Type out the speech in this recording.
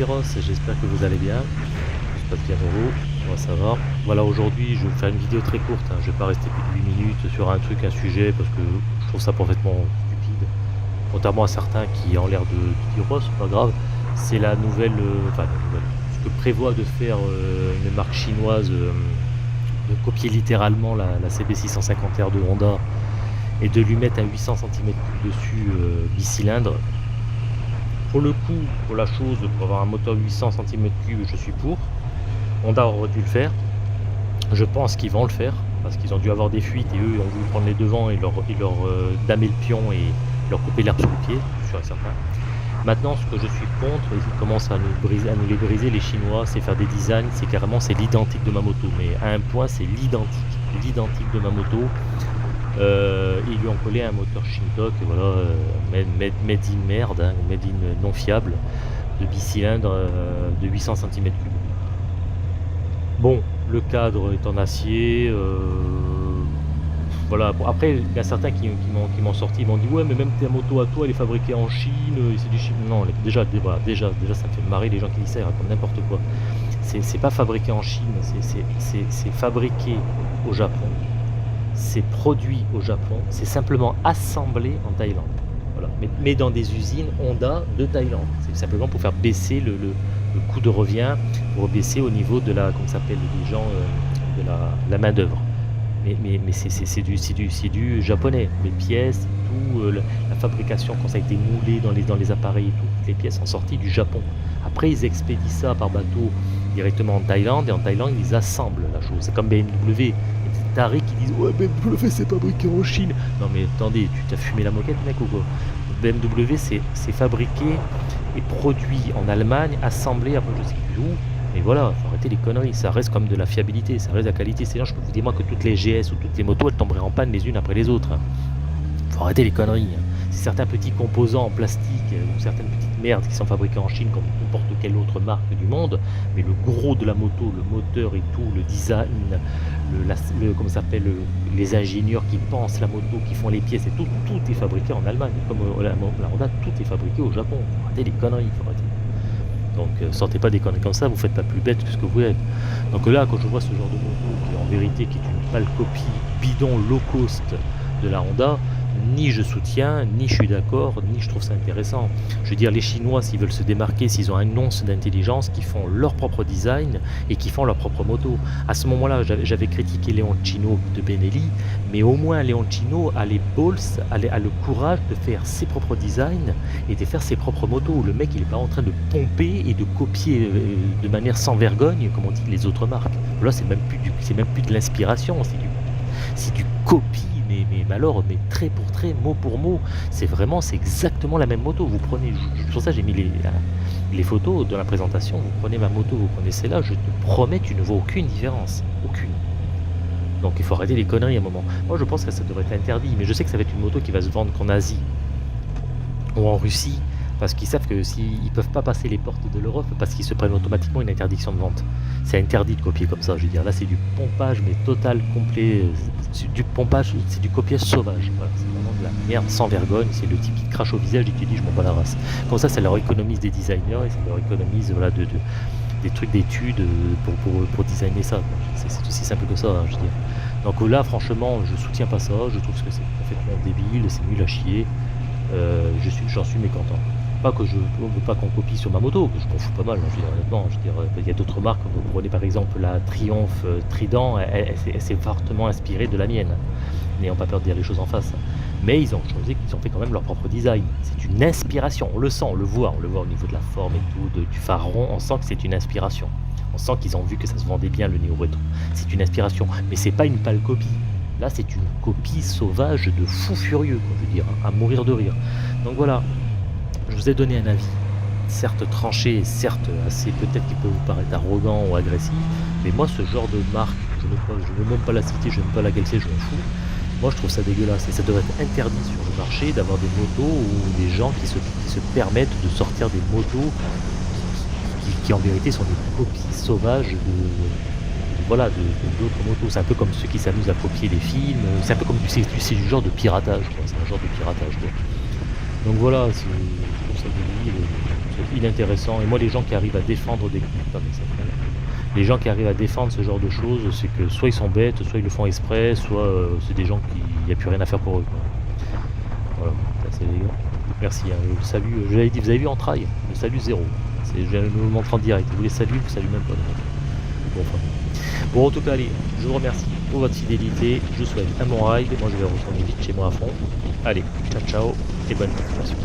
Ross, j'espère que vous allez bien. Tout se passe bien pour vous, moi ça va. Voilà, aujourd'hui je vais faire une vidéo très courte, hein. Je vais pas rester plus de 8 minutes sur un truc, un sujet, parce que je trouve ça parfaitement stupide. Contrairement à certains qui ont l'air de dire oh c'est pas grave, c'est la nouvelle, enfin la nouvelle, ce que prévoit de faire une marque chinoise, de copier littéralement la CB650R de Honda et de lui mettre un 800 cm3 dessus, bicylindre. Pour le coup, pour la chose, pour avoir un moteur 800 cm3, je suis pour. Honda aurait dû le faire. Je pense qu'ils vont le faire, parce qu'ils ont dû avoir des fuites et eux ont voulu prendre les devants et leur damer le pion et leur couper l'herbe sous le pied, je suis certain. Maintenant, ce que je suis contre, ils commencent à nous les briser, les Chinois, c'est faire des designs, c'est carrément c'est l'identique de ma moto. Mais à un point, c'est l'identique de ma moto. Ils lui ont collé un moteur Shintok, voilà, made in merde, hein, made in non fiable, de bicylindre, de 800 cm3. Bon, le cadre est en acier, voilà. Bon, après, il y a certains qui m'ont sorti, ils m'ont dit ouais, mais même ta moto à toi, elle est fabriquée en Chine, et c'est du Chine. Non, déjà, voilà, déjà, ça me fait marrer les gens qui disent ça, ils racontent n'importe quoi. C'est pas fabriqué en Chine, c'est fabriqué au Japon. C'est produit au Japon, c'est simplement assemblé en Thaïlande. Voilà. Mais dans des usines Honda de Thaïlande. C'est simplement pour faire baisser le coût de revient, pour baisser au niveau de la, comment s'appelle, des gens, de la main d'œuvre. Mais c'est du japonais. Les pièces, tout, la fabrication, quand ça a été moulé dans les appareils et tout, toutes les pièces sont sorties du Japon. Après, ils expédient ça par bateau directement en Thaïlande, et en Thaïlande, ils assemblent la chose. C'est comme BMW. Tarés qui disent ouais, BMW c'est fabriqué en Chine. Non mais attendez, tu t'as fumé la moquette mec ou quoi? BMW c'est fabriqué et produit en Allemagne, assemblé après je sais plus où. Mais voilà, faut arrêter les conneries, ça reste comme de la fiabilité, ça reste de la qualité. C'est-à-dire, je peux vous dire moi que toutes les GS ou toutes les motos elles tomberaient en panne les unes après les autres. Faut arrêter les conneries. C'est certains petits composants en plastique ou certaines petites merdes qui sont fabriquées en Chine comme n'importe quelle autre marque du monde, mais le gros de la moto, le moteur et tout, le design, comment ça s'appelle, les ingénieurs qui pensent la moto, qui font les pièces et tout est fabriqué en Allemagne. Comme la Honda, tout est fabriqué au Japon. Faut arrêter les conneries, faut arrêter. Donc sortez pas des conneries comme ça, vous faites pas plus bête que ce que vous êtes. Donc là, quand je vois ce genre de moto qui en vérité qui est une pâle copie bidon low cost de la Honda, ni je soutiens, ni je suis d'accord, ni je trouve ça intéressant. Je veux dire, les Chinois, s'ils veulent se démarquer, s'ils ont une once d'intelligence, qui font leur propre design et qui font leur propre moto. À ce moment-là, j'avais critiqué Leoncino de Benelli, mais au moins Leoncino a les balls, a le courage de faire ses propres designs et de faire ses propres motos. Le mec, il n'est pas en train de pomper et de copier de manière sans vergogne, comme on dit, les autres marques. Là, c'est même plus de l'inspiration, c'est du copie. Mais alors, mais trait pour trait, mot pour mot, c'est exactement la même moto. Vous prenez, pour ça j'ai mis les photos de la présentation, vous prenez ma moto, vous prenez celle-là, je te promets, tu ne vois aucune différence, aucune. Donc il faut arrêter les conneries à un moment. Moi je pense que ça devrait être interdit, mais je sais que ça va être une moto qui va se vendre qu'en Asie ou en Russie, parce qu'ils savent que s'ils ne peuvent pas passer les portes de l'Europe, parce qu'ils se prennent automatiquement une interdiction de vente. C'est interdit de copier comme ça, je veux dire. Là, c'est du pompage, mais total, complet. C'est du pompage, c'est du copiage sauvage. Voilà, c'est vraiment de la merde sans vergogne. C'est le type qui te crache au visage et qui te dit je m'en bats la race. Comme ça leur économise des designers et ça leur économise voilà, des trucs d'études pour designer ça. C'est aussi simple que ça, hein, je veux dire. Donc là, franchement, je soutiens pas ça. Je trouve que c'est complètement débile, c'est nul à chier. J'en suis mécontent. Pas que je veux pas qu'on copie sur ma moto, que je m'en fous pas mal, hein, je veux dire, honnêtement. Je veux dire, il y a d'autres marques, vous prenez par exemple la Triumph Trident, elle s'est fortement inspirée de la mienne. N'ayant pas peur de dire les choses en face. Mais ils ont fait quand même leur propre design. C'est une inspiration, on le sent, on le voit au niveau de la forme et tout, du phare rond, on sent que c'est une inspiration. On sent qu'ils ont vu que ça se vendait bien le néo rétro. C'est une inspiration, mais c'est pas une pâle copie. Là, c'est une copie sauvage de fou furieux, quoi, je veux dire, hein, à mourir de rire. Donc voilà, je vous ai donné un avis, certes tranché, certes assez peut-être qui peut vous paraître arrogant ou agressif, mais moi, ce genre de marque, je ne veux même pas la citer, je ne sais pas laquelle c'est, je m'en fous. Moi, je trouve ça dégueulasse et ça devrait être interdit sur le marché d'avoir des motos ou des gens qui se permettent de sortir des motos qui en vérité sont des copies sauvages d'autres motos. C'est un peu comme ceux qui s'amusent à copier les films, c'est un peu comme c'est du genre de piratage, quoi. C'est un genre de piratage, quoi. Donc voilà, c'est pour ça que je dis, c'est inintéressant. Et moi, les gens qui arrivent à défendre des... Putain, mais ça fait- les gens qui arrivent à défendre ce genre de choses, c'est que soit ils sont bêtes, soit ils le font exprès, soit c'est des gens qui... Il n'y a plus rien à faire pour eux, quoi. Voilà, ça, c'est les gars. Merci, hein, le salut, je l'avais dit, vous avez vu en trail, le salut zéro. Je le montre en direct, vous les saluez, vous saluez même pas. Bon, enfin. Bon, en tout cas, allez, je vous remercie pour votre fidélité, je vous souhaite un bon ride, moi je vais retourner vite chez moi à fond. Allez, ciao ciao, et bonne continuation.